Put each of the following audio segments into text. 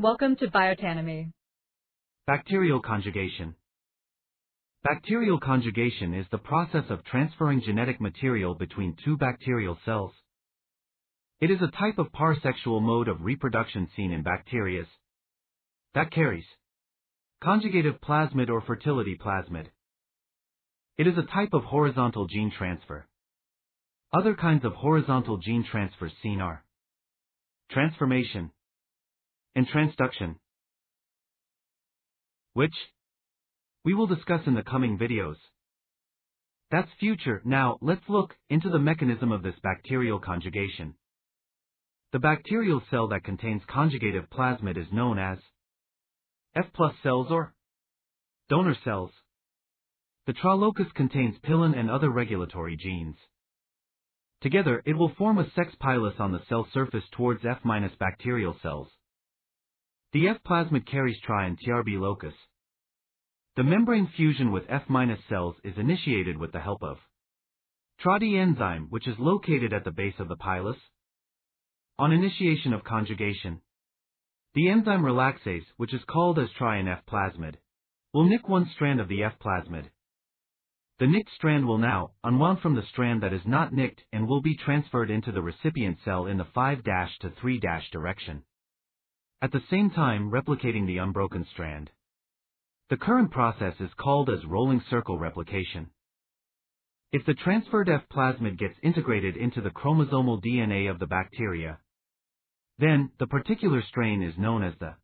Welcome to Biotanemy. Bacterial conjugation. Bacterial conjugation is the process of transferring genetic material between two bacterial cells. It is a type of parsexual mode of reproduction seen in bacteria that carries conjugative plasmid or fertility plasmid. It is a type of horizontal gene transfer. Other kinds of horizontal gene transfers seen are transformation and transduction, which we will discuss in the coming videos. That's future. Now, let's look into the mechanism of this bacterial conjugation. The bacterial cell that contains conjugative plasmid is known as F+ cells or donor cells. The tralocus contains pilin and other regulatory genes. Together, it will form a sex pilus on the cell surface towards F- bacterial cells. The F plasmid carries tri and TRB locus. The membrane fusion with F- cells is initiated with the help of TRD enzyme, which is located at the base of the pilus. On initiation of conjugation, the enzyme relaxase, which is called as tri and F plasmid, will nick one strand of the F plasmid. The nicked strand will now unwound from the strand that is not nicked and will be transferred into the recipient cell in the 5' to 3' direction, at the same time replicating the unbroken strand. The current process is called as rolling circle replication. If the transferred F plasmid gets integrated into the chromosomal DNA of the bacteria, then the particular strain is known as the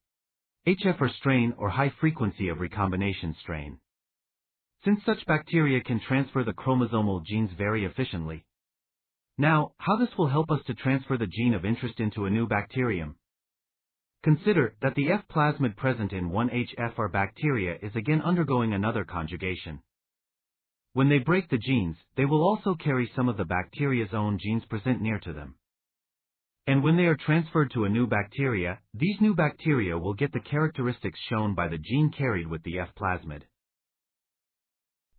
HF strain or high frequency of recombination strain, since such bacteria can transfer the chromosomal genes very efficiently. Now, how this will help us to transfer the gene of interest into a new bacterium? Consider that the F plasmid present in one HFR bacteria is again undergoing another conjugation. When they break the genes, they will also carry some of the bacteria's own genes present near to them. And when they are transferred to a new bacteria, these new bacteria will get the characteristics shown by the gene carried with the F plasmid.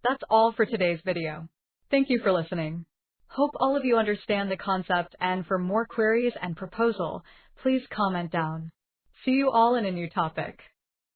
That's all for today's video. Thank you for listening. Hope all of you understand the concept, and for more queries and proposal, please comment down. See you all in a new topic.